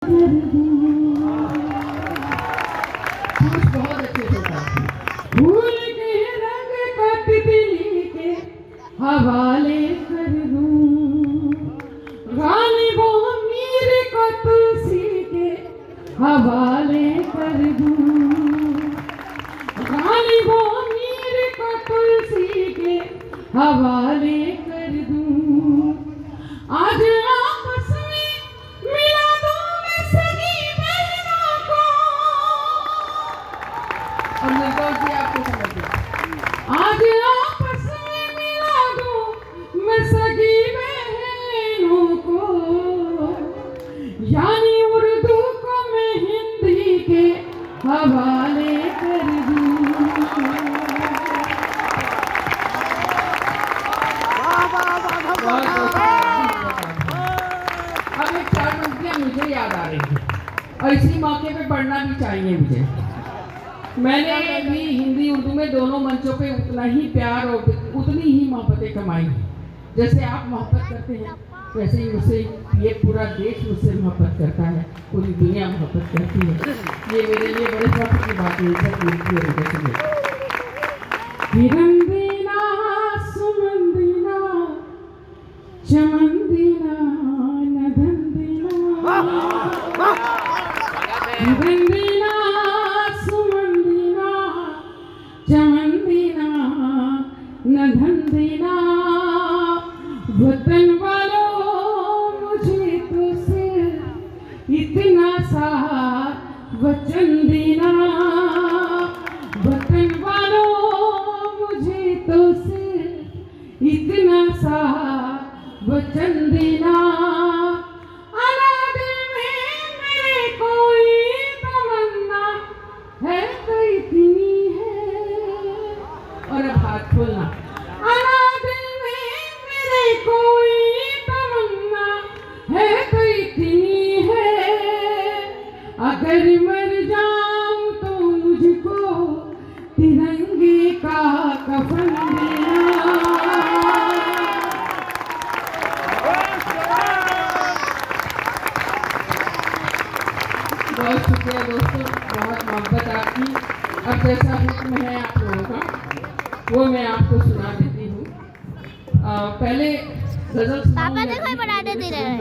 कर दूं। बहुत अच्छे से था। फूल के रंग को तितली के हवाले कर दूं। गालिबों मीर को तुलसी के हवाले कर दूं। गालिबों मीर को तुलसी के हवाले कर दूं। आज आपस में मिला दूं मैं सगी बहनों को। और निर्दोष जी आपको समझ गया। आज आपस में मिला दूं मैं सगी बहनों को। यानी उर्दू को मैं हिंदी के हवाले कर दूं। अब एक चार पंक्तियां मुझे याद आ रही हैं और इसी मौके पे पढ़ना भी चाहिए मुझे। मैंने भी हिंदी उर्दू में दोनों मंचों पे उतना ही प्यार और उतनी ही मोहब्बतें कमाई। जैसे आप मोहब्बत करते हैं वैसे ही मुझसे ये पूरा देश मुझसे मोहब्बत करता है, पूरी दुनिया मोहब्बत करती है। ये मेरे लिए बड़े फख्र की बात है। इज्जत मिलती है उनके लिए। हिरन दीना सुमन दीना चमन दीना नदन दीना। हिरन दीना सुमन दीना चमन दीना नदन दीना। वतन वालों मुझे तुझसे इतना सा वचन देना। वतन वालों मुझे तुझसे इतना सा वचन देना। अनादिल में मेरे कोई तमन्ना है तो इतनी है। और अब हाथ खोलना। अनादिल में मेरे कोई तमन्ना है तो इतनी है। अगर मर जाऊं तो मुझको तिरंगे का कफन देना। बहुत शुक्रिया दोस्तों, बहुत मोहब्बत आपकी। अब जैसा हुक्म है आप लोगों का वो मैं आपको सुना देती हूँ। पहले गजल पापा देखो बनाने दे रहे हैं।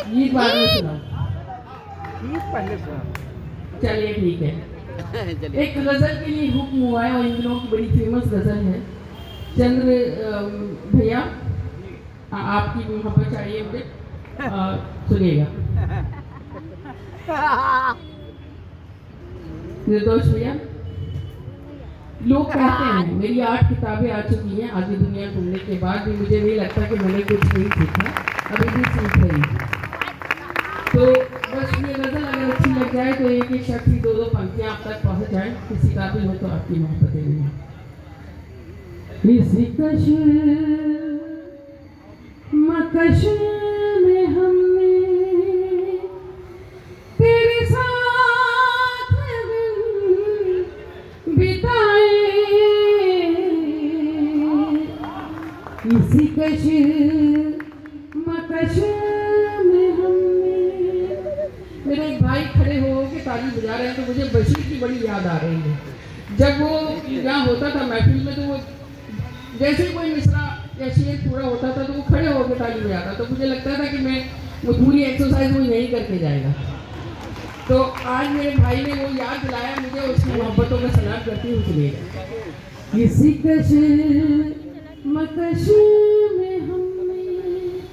गीत बाद में सुना। पहले सुना। चलिए ठीक है। एक गजल के लिए हुक्म हुआ है और इन दिनों की बड़ी फेमस गजल है। चंद्र भैया आपकी मोहब्बत चाहिए मुझे, सुनिएगा। निर्दोष भैया, लोग कहते हैं, मेरी 8 किताबें आ चुकी हैं आधी दुनिया घूमने के बाद भी मुझे नहीं लगता कि मैंने कुछ नहीं सीखा, अभी भी सीख रही हूँ। तो बस ये गजल अगर अच्छी लग जाए तो एक एक शख्स की 2-2 पंक्तियां आप तक पहुंच जाए, किसी का भी हो तो आपकी मोहब्बतें नहीं। इसी कश मकश में हमने तेरे साथ दिन बिताए। इसी कश मकश में हमने। मेरे एक भाई खड़े हो के ताली बजा रहे हैं तो मुझे बशीर की बड़ी याद आ रही है। जब वो यहाँ होता था महफिल में तो वो जैसे कोई मिसरा या शेर पूरा होता था तो वो खड़े होकर ताली बजाता, तो मुझे लगता था कि मैं वो पूरी एक्सरसाइज वो यही करके जाएगा। तो आज मेरे भाई ने वो याद दिलाया मुझे, उसकी मोहब्बतों का सलाम करती हूँ। सुनिएगा। किसी कश मकश में हमने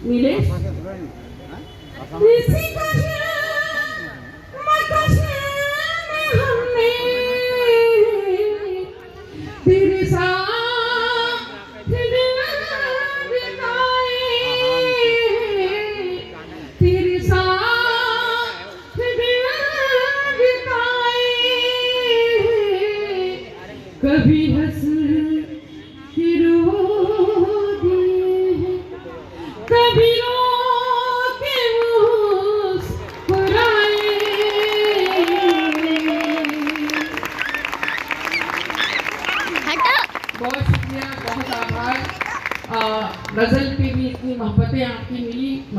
मिले, किसी कश मकश में हमने तेरे साथ दिन बिताए। तेरे साथ दिन बिताए। कभी हंस के रो दिए हैं, कभी रो के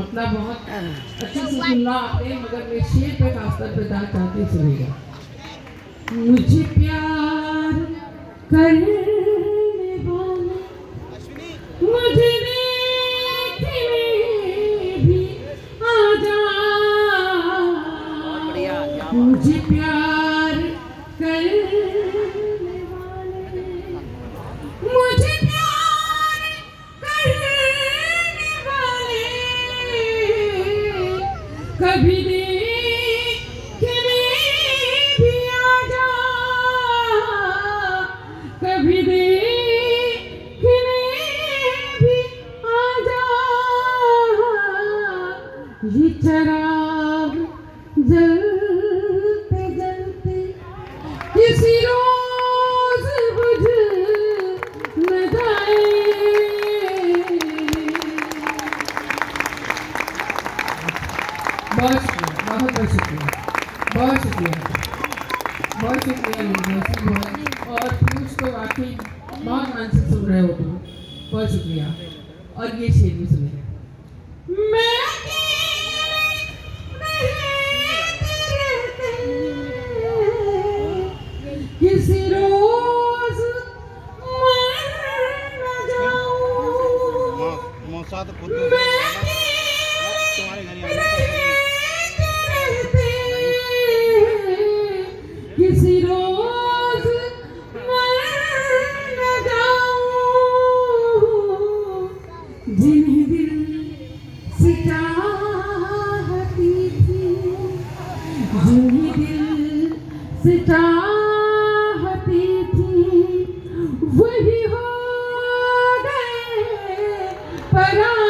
मतलब बहुत अच्छे से सुनना आपने, मगर मैं शेर पे खासकर बताना चाहती सुनेगा। मुझे प्यार करने वाले मुझे देखने भी आ जा, मुझे प्यार करने वाले मुझे प्यार करने वाले कभी देखने भी आ जा, कभी देखने भी आ जा, ये चराग जलते जलते किसी रोज बुझ न जाए। बहुत शुक्रिया, बहुत शुक्रिया, बहुत शुक्रिया, बहुत शुक्रिया यूनिवर्सिटी बहुत, और पीयूष तो वाकई बहुत मान से सुन रहे हो तुम, बहुत शुक्रिया। और ये शेर भी सुने। मैं किसी रोज मर न जाऊं, मौसा तो खुद तुम्हारे घर किसी रोज मर न जाऊं, जिन्हें दिल से चाहती थी, जिन्हें दिल से चाहती थी, वही हो गए पराए।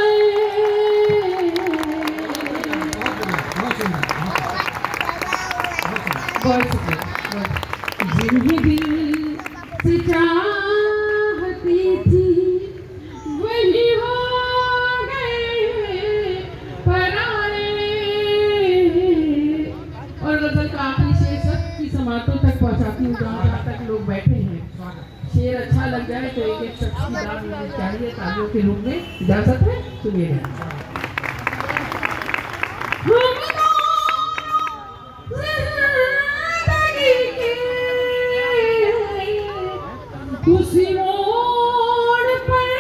जिन्हें दिल से चाहती थी, वही हो गए पराए। और गजल का आखिरी शेर सबकी समातों तक पहुंचाती हूँ, जहाँ तक लोग बैठे हैं। शेर अच्छा लग जाए तो एक एक शख्स की दाद मुझे चाहिए तालियों के रूप में। इजाजत है, सुनिएगा। उसी मोड़ पर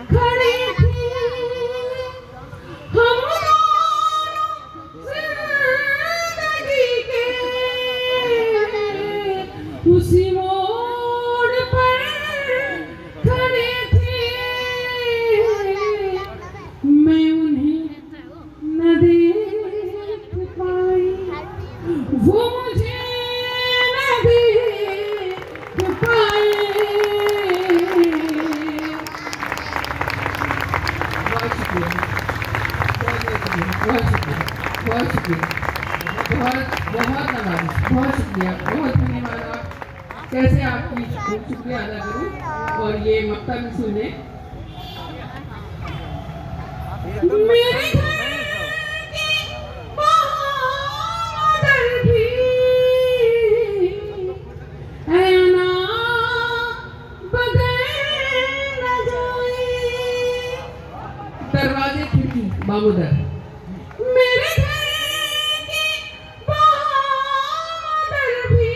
खड़ी थी हम जिंदगी के, उसी मोड़ पर खड़ी थी, मैं उन्हें न देख पाई, वो मुझे न देख पाए। बहुत शुक्रिया, बहुत शुक्रिया, बहुत शुक्रिया, बहुत बहुत नवाज़िश, बहुत शुक्रिया, बहुत धन्यवाद। आप कैसे आपकी शुक्रिया अदा करूं। और ये मक्ता भी सुने। मेरे घर के बादल भी ऐना बदल न जाए, दरवाजे खिड़की बामुदर। मेरे घर के बादल भी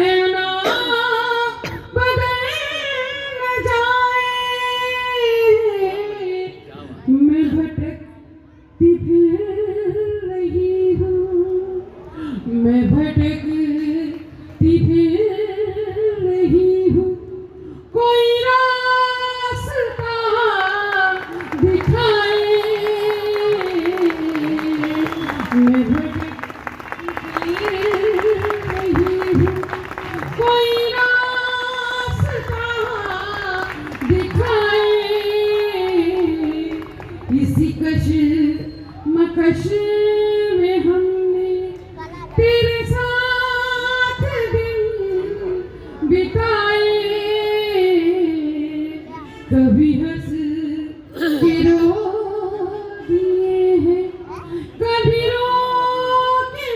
ऐना बदल न जाए, मैं भटकती फिर रही हूँ, मैं भटकती फिर रही हूँ, कोई रास्ता दिखाए। मैं भटकती फिर रही हूँ, कोई रास्ता दिखाए। इसी कशमकश में हमने तेरे साथ दिन बिताए, कभी हंस के रो दिए हैं, कभी रो के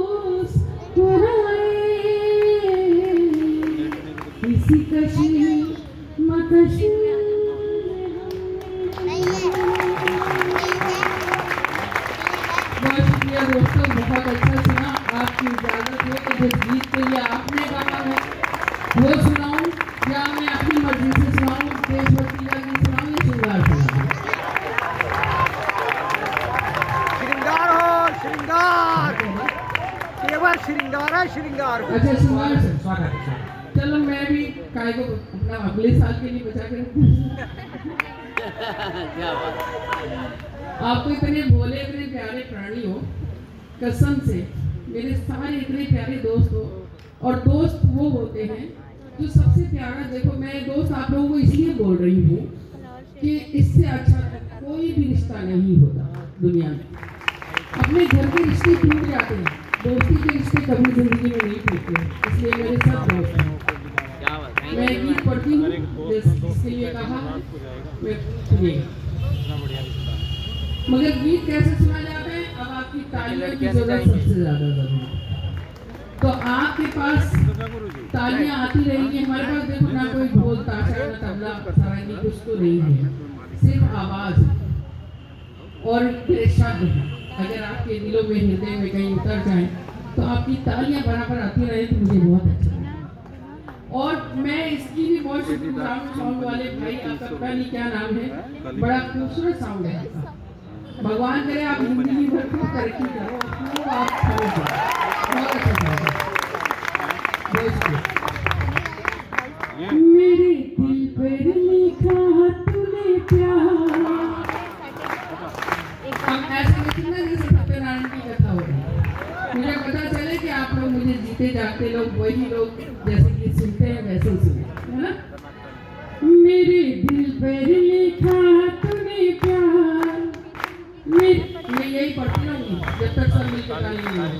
मुस्कुराए। इसी कशमकश में हमने दोस्तों बहुत अच्छा सुना। आपकी इजाजत हो तो जिस गीत के लिए आपने गाना है वो सुनाऊं या मैं अपनी मर्जी से सुनाऊं, देशभक्ति का गीत सुनाऊं या श्रृंगार सुनाऊं? श्रृंगार हो, श्रृंगार केवल श्रृंगार है, श्रृंगार हो। अच्छा श्रृंगार से स्वागत है। चलो मैं भी काय को अपना अगले साल के लिए बचा के रखूं। आप तो इतने भोले इतने प्यारे प्राणी हो, कसम से मेरे सारे इतने प्यारे दोस्त हो। और दोस्त वो होते हैं जो सबसे प्यारा, देखो मैं दोस्त आप लोगों को इसलिए बोल रही हूँ कि इससे अच्छा कोई भी रिश्ता नहीं होता दुनिया में। अपने घर के रिश्ते टूट जाते हैं, दोस्ती के रिश्ते कभी जिंदगी में नहीं टूटते। इसलिए मेरे सब दोस्त हैं। मैं गीत पढ़ती हूँ जिसके लिए कहा मैं सुनिएगा। मगर गीत कैसे सुना जाता है? अब आपकी तालियों की जरूरत सबसे ज्यादा जरूरी है। तो आपके पास तालियां आती रहेंगी, हमारे पास देखो ना कोई ढोल ताशा ना तबला सारंगी कुछ तो नहीं है, सिर्फ आवाज और मेरे शब्द हैं। अगर आपके दिलों में हृदय में कहीं उतर जाए तो आपकी तालियां बराबर आती रहे तो मुझे बहुत अच्छा लगेगा। और मैं इसकी भी बहुत शुक्रगुजार हूँ साउंड वाले भाई, आपका पता नहीं क्या नाम है, बड़ा खूबसूरत साउंड है आपका। भगवान करे आप जिंदगी भर खूब तरक्की करो, खूब आप खड़े हो, बहुत अच्छा साउंड है। मेरे दिल पर लिखा तूने प्यार। हम ऐसे लिखना जैसे सत्यनारायण की कथा हो रही है। मुझे पता चले कि आप लोग मुझे जीते जागते लोग वही लोग जैसे कि सुनते हैं वैसे ही सुने, है ना? मेरे दिल पर लिखा तूने प्यार। मैं यही पढ़ती रहूंगी जब तक सब मिलकर गाली नहीं होगी।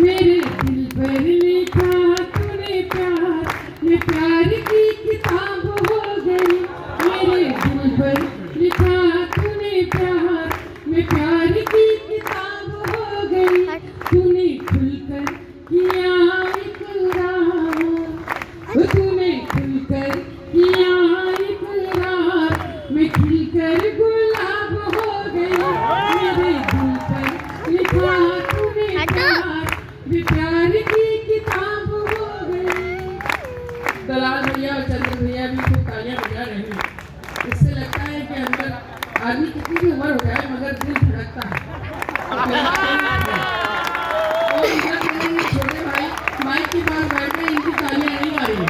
मेरे दिल पर लिखा तूने प्यार, ये प्यार की किताब हो गई। मेरे दिल पर लिखा तूने प्यार, मैं प्यार की किताब हो गई। तूने खुलकर किया इकरार, तूने खुलकर किया इकरार, मैं खिलकर गुलाब हो गई। मेरे दिल पर लिखा तूने प्यार, मैं प्यार की किताब हो गई। दलाल भैया और चंद्र भैया भी खूब तालियां बजा रहे हैं। इससे लगता है कि अंदर आदमी कितनी भी उम्र हो जाए मगर दिल धड़कता है। और इधर मेरे छोटे भाई माइक के पास बैठे हैं, इनकी तालियां नहीं आ रही है।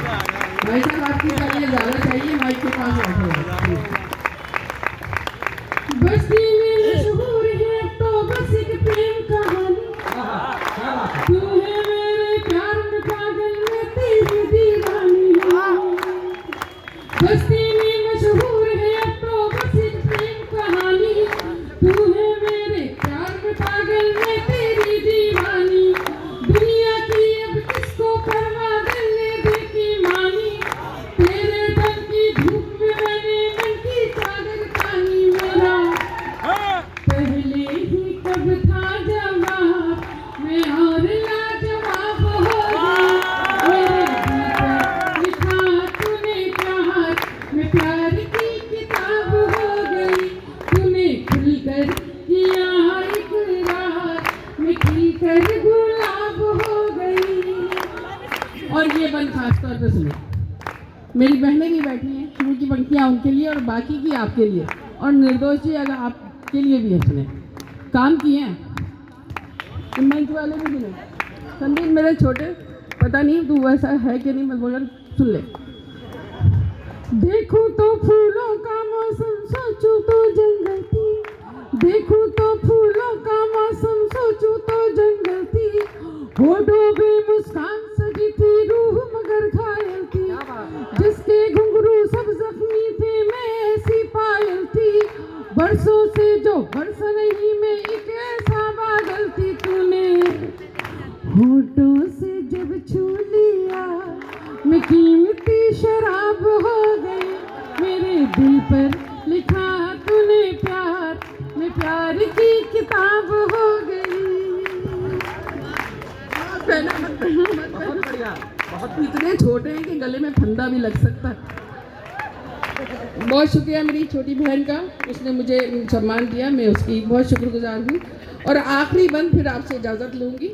भाई साहब आपकी तालियां ज्यादा चाहिए, माइक के पास बैठे हैं। बस्ती में मशहूर है तो बस एक प्रेम कहानी। तू है मेरे प्यार में पागल, मैं तेरी दीवानी। बस्ती में मशहूर है तो बस एक प्रेम कहानी। तू है मेरे प्यार में पागल, मैं तेरी दीवानी। दुनिया की अब किसको परवाह, दिल ने देखी मानी। तेरे दम की धूप में मैंने मन की चादर तानी। मेरा पहले ही कब था जवाब, मैं और लाजवाब हो गई। मेरे दिल पर लिखा तूने प्यार, मैं प्यार की किताब हो गई। तूने खुलकर किया इकरार, मैं खिलकर गुलाब हो गई। और ये बंद खास तौर पे सुनो, मेरी बहनें भी बैठी हैं, शुरू की पंक्तियाँ उनके लिए और बाकी की आपके लिए, और निर्दोष जी अगर आपके लिए भी है। सुने काम किए हैं मंच वाले भी सुने। संदीप मेरे छोटे, पता नहीं तू वैसा है कि नहीं, मगर सुन ले। देखूं तो फूलों का मौसम, सोचूं तो जंगल थी। देखूं तो फूलों का मौसम, सोचूं तो जंगल थी। होठों पे मुस्कान सजी थी, रूह मगर घायल थी। जिसके घुंघरू सब जख्मी थे, मैं ऐसी पायल थी। बरसों से जो बरस नहीं, मैं एक ऐसा बादल थी। तूने होठों से जब छू लिया, मैं कीमती शराब हो गई। मेरे दिल पर लिखा तूने प्यार, मैं प्यार की किताब हो गई। बहुत बढ़िया, बहुत इतने छोटे हैं कि गले में फंदा भी लग सकता है। बहुत शुक्रिया मेरी छोटी बहन का, उसने मुझे सम्मान दिया, मैं उसकी बहुत शुक्रगुजार हूँ। और आखिरी बंद फिर आपसे इजाज़त लूँगी,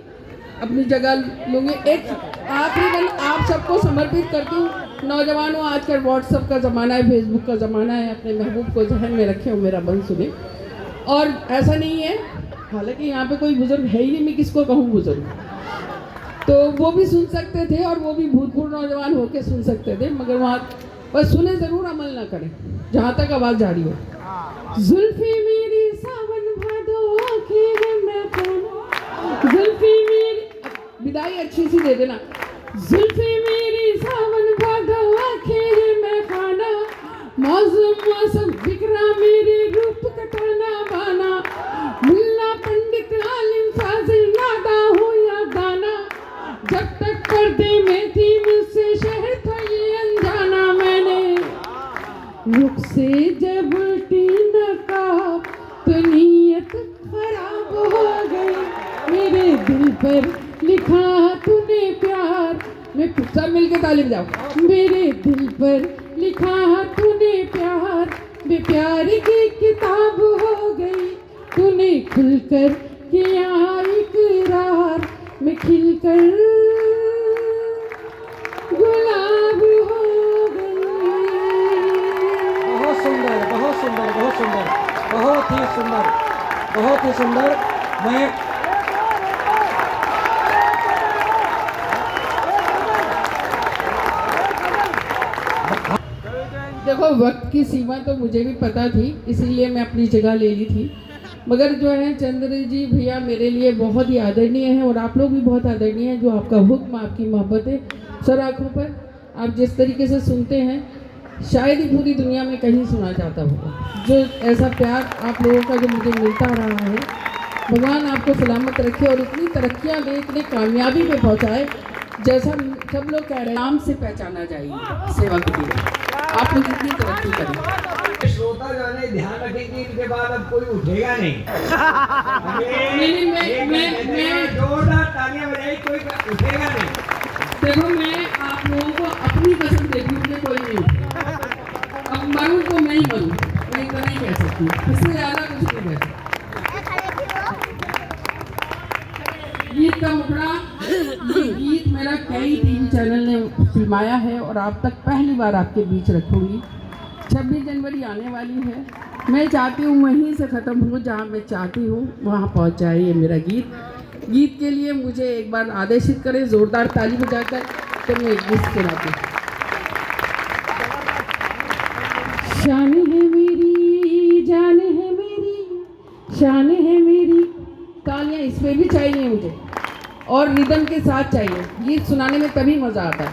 अपनी जगह लूँगी। एक आखिरी बंद आप सबको समर्पित करती हूँ। नौजवानों, आजकल व्हाट्सएप का ज़माना है, फेसबुक का ज़माना है, अपने महबूब को जहन में रखें और मेरा बंद सुने। और ऐसा नहीं है, हालांकि यहाँ पे कोई बुज़ुर्ग है ही नहीं, मैं किसको कहूँ बुज़ुर्ग, तो वो भी सुन सकते थे और वो भी भूतपूर्व नौजवान होके सुन सकते थे, मगर वहाँ बस सुने ज़रूर, अमल ना करें जहाँ तक आवाज़ जारी हो। जुल्फी मेरी सावन भादो आँखें हैं मैं कौन, जुल्फी मेरी, विदाई अच्छी सी दे देना। जुल्फी मेरी सावन भादो आँखें हैं मैं खाना, मौसम मौसम बिखरा मेरे रूप कटाना बाना, मुल्ला पंडित आलिम फाजिल नादा हो या गाना, जब तक पर्दे में थी मुझसे शहर था ये अनजाना, मैंने रुख से जब उल्टी नकाब तो नीयत खराब हो गई, मेरे दिल पर लिखा तूने प्यार, मैं सब मिलके ताली बजाओ, मेरे दिल पर लिखा तूने प्यार, बेप्यार की किताब हो गई, तूने खुलकर किया इकरार, मैं खिलकर गुलाब हो गई। बहुत सुंदर, बहुत सुंदर, बहुत सुंदर, बहुत ही सुंदर, बहुत ही सुंदर। मैं देखो, वक्त की सीमा तो मुझे भी पता थी, इसीलिए मैं अपनी जगह ले ली थी, मगर जो है चंद्र जी भैया मेरे लिए बहुत ही आदरणीय हैं और आप लोग भी बहुत आदरणीय हैं। जो आपका हुक्म, आपकी मोहब्बतें सर आँखों पर आप जिस तरीके से सुनते हैं, शायद ही पूरी दुनिया में कहीं सुना जाता होगा। जो ऐसा प्यार आप लोगों का जो मुझे मिलता रहा है, भगवान आपको सलामत रखे और इतनी तरक्कियाँ दे, इतनी कामयाबी पे पहुँचाए, जैसा सब लोग कह रहे हैं, नाम से पहचाना जाएगी सेवा के लिए। आप लोग इतनी तरक्की करें। श्रोता जाने ध्यान रखें कि इनके बाद अब कोई उठेगा नहीं। मैं जोरदार तालियां बजाई, कोई उठेगा नहीं। देखो, मैं आप लोगों को अपनी कसम देती हूँ कि कोई नहीं उठेगा। अब मरूं तो मैं ही मरूं, मैं इतना ही कह सकती हूँ, इससे ज़्यादा कुछ नहीं कह सकती। गीत का मुखड़ा, ये गीत मेरा कई टीवी चैनल ने फिल्माया है और आप तक पहली बार आपके बीच रखूँगी। 26 जनवरी आने वाली है, मैं चाहती हूँ वहीं से ख़त्म हो जहाँ मैं चाहती हूँ वहाँ पहुँच जाए ये मेरा गीत। गीत के लिए मुझे एक बार आदेशित करें, ज़ोरदार ताली बजाकर, तो मैं एक गीत सुनाती हूँ। शान है मेरी, जान है मेरी, शान है मेरी, तालियां इसमें भी चाहिए मुझे और रिदम के साथ चाहिए। गीत सुनाने में तभी मज़ा आता है,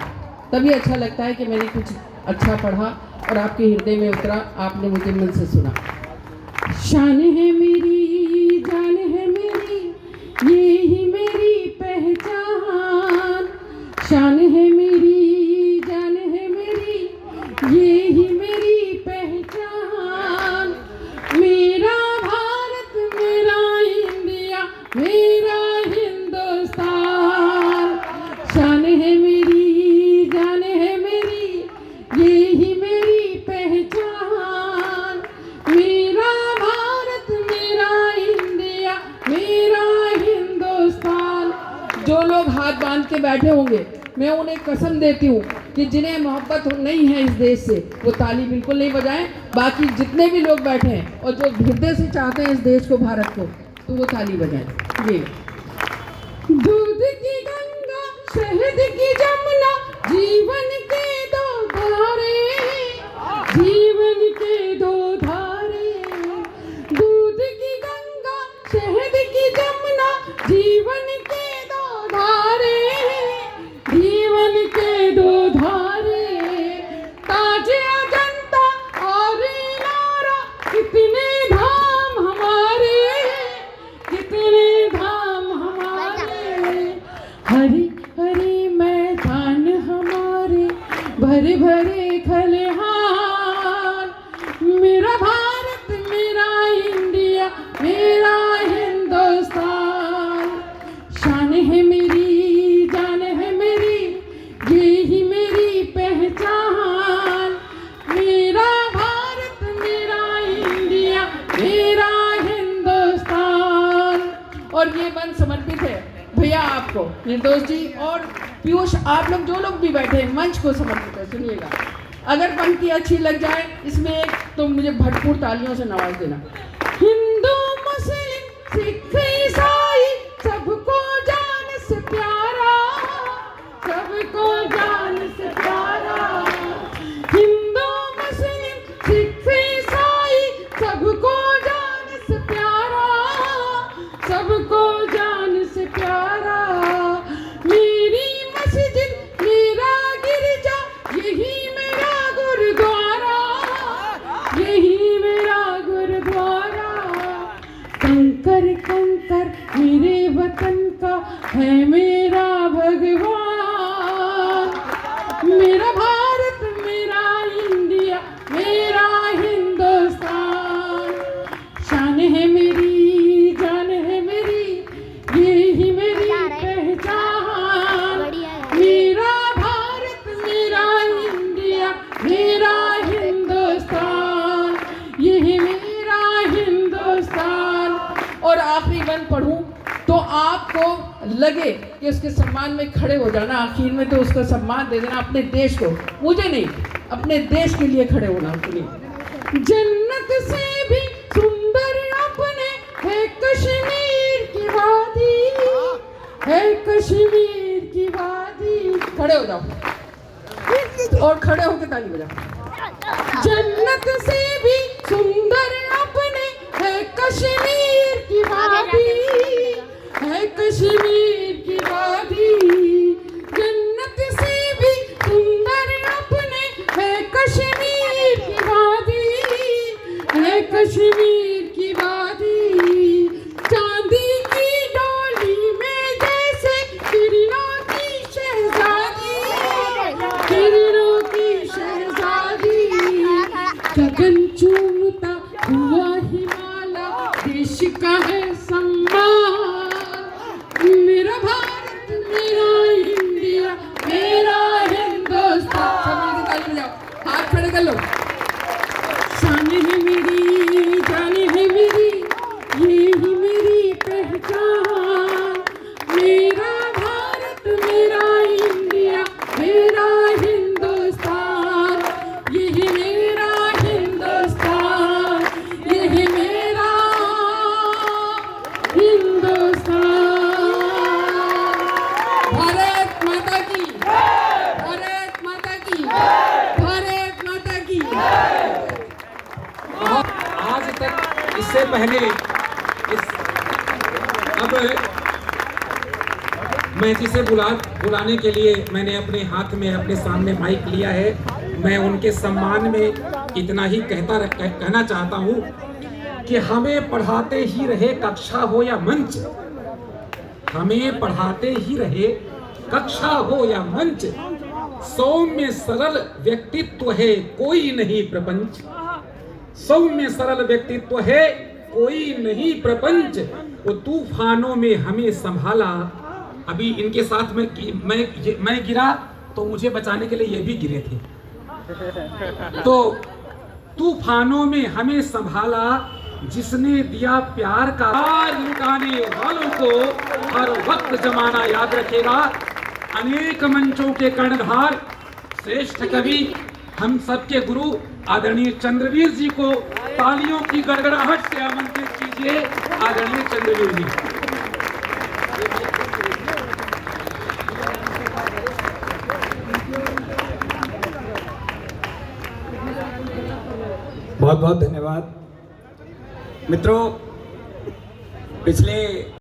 तभी अच्छा लगता है कि मैंने कुछ अच्छा पढ़ा और आपके हृदय में उतरा, आपने मुझे मन से सुना। शान है मेरी, जान है मेरी, ये ही मेरी पहचान, शान है मेरी, जान है मेरी, ये ही मेरी पहचान, मेरा भारत, मेरा इंडिया, मेरा हिंदुस्तान, शान है मेरी, जान है मेरी, ये ही मेरी पहचान, मेरा भारत, मेरा इंडिया, मेरा हिंदुस्तान। जो लोग हाथ बांध के बैठे होंगे, मैं उन्हें कसम देती हूँ कि जिन्हें मोहब्बत नहीं है इस देश से, वो ताली बिल्कुल नहीं बजाएं। बाकी जितने भी लोग बैठे हैं और जो हृदय से चाहते हैं इस देश को, भारत को, तो वो ताली बजाएं। ये दूध की गंगा, शहद की जमुना, जीवन के दो धारे, जीवन के दो धारे, दूध की गंगा, शहद की जमुना, जीवन के दो धारे, जीवन के दो धारे, ताज अजंता और इलोरा, कितने धाम हमारे, कितने धाम हमारे, हरी हरी मैदान हमारे, मेरा हिंदुस्तान। और ये बंद समर्पित है भैया आपको, निर्दोष जी और पीयूष, आप लोग जो लोग भी बैठे हैं मंच को समर्पित है। सुनिएगा, अगर पंक्ति अच्छी लग जाए इसमें एक तो मुझे भरपूर तालियों से नवाज देना। हिंदू मुस्लिम सिख ईसाई सबको जान से प्यारा, सबको जान से प्यारा। हिंदू मुस्लिम सिख ईसाई सबको जान से प्यारा, सबको जान से प्यारा। मेरी मस्जिद मेरा गिरजा यही मेरा गुरुद्वारा, यही मेरा गुरुद्वारा। कंकर कंकर मेरे वतन का है मेरा भगवान, मेरा भारत मेरा इंडिया मेरा हिंदुस्तान। शान है मेरी जान है मेरी यही मेरी पहचान, मेरा भारत मेरा इंडिया मेरा हिंदुस्तान, यही मेरा हिंदुस्तान। और आखिरी वन पढ़ूं तो आपको लगे कि उसके सम्मान में खड़े हो जाना, आखिर में तो उसका सम्मान दे देना अपने देश को, मुझे नहीं, अपने देश के लिए खड़े होना। सुनिए, जन्नत से भी सुंदर अपने है कश्मीर की वादी, है कश्मीर की वादी। खड़े हो जाओ और खड़े होकर ताली बजाओ। जन्नत से भी सुंदर अपने है कश्मीर की वादी, है कश्मीर की वादी। जन्नत से भी सुंदर अपने है कश्मीर की वादी, है कश्मीर की वादी। चांदी की डोली में जैसे किरणों की शहजादी, किरणों की शहजादी। गगन चूमता हुआ हिमालय देश का है सम्मान, मेरा भारत मेरा इंडिया मेरा हिंदुस्तान। सब मिलकर ताली बजाओ, हाथ खड़े कर लो। शान है मेरी जान है मेरी यही मेरी पहचान, मेरा भारत मेरा इंडिया मेरा हिंदुस्तान, यही मेरा हिंदुस्तान, यही मेरा हिंदुस्तान। भारत माता की, भारत माता की, भारत माता की। आज तक इससे पहले अब मैं जिसे बुलाने के लिए मैंने अपने हाथ में अपने सामने माइक लिया है, मैं उनके सम्मान में इतना ही कहना चाहता हूँ कि हमें पढ़ाते ही रहे कक्षा हो या मंच, हमें पढ़ाते ही रहे कक्षा हो या मंच। सौम्य सरल व्यक्तित्व है कोई नहीं प्रपंच, सौम्य सरल व्यक्तित्व है कोई नहीं प्रपंच। वो तूफानों में हमें संभाला। अभी इनके साथ में मैं गिरा तो मुझे बचाने के लिए ये भी गिरे थे। तो तूफानों में हमें संभाला जिसने दिया प्यार का, लुटाने वालों को हर वक्त जमाना याद रखेगा। अनेक मंचों के कर्णधार श्रेष्ठ कवि हम सबके गुरु आदरणीय चंद्रवीर जी को तालियों की गड़गड़ाहट से आमंत्रित कीजिए। आदरणीय चंद्रवीर जी। बहुत बहुत धन्यवाद मित्रों। पिछले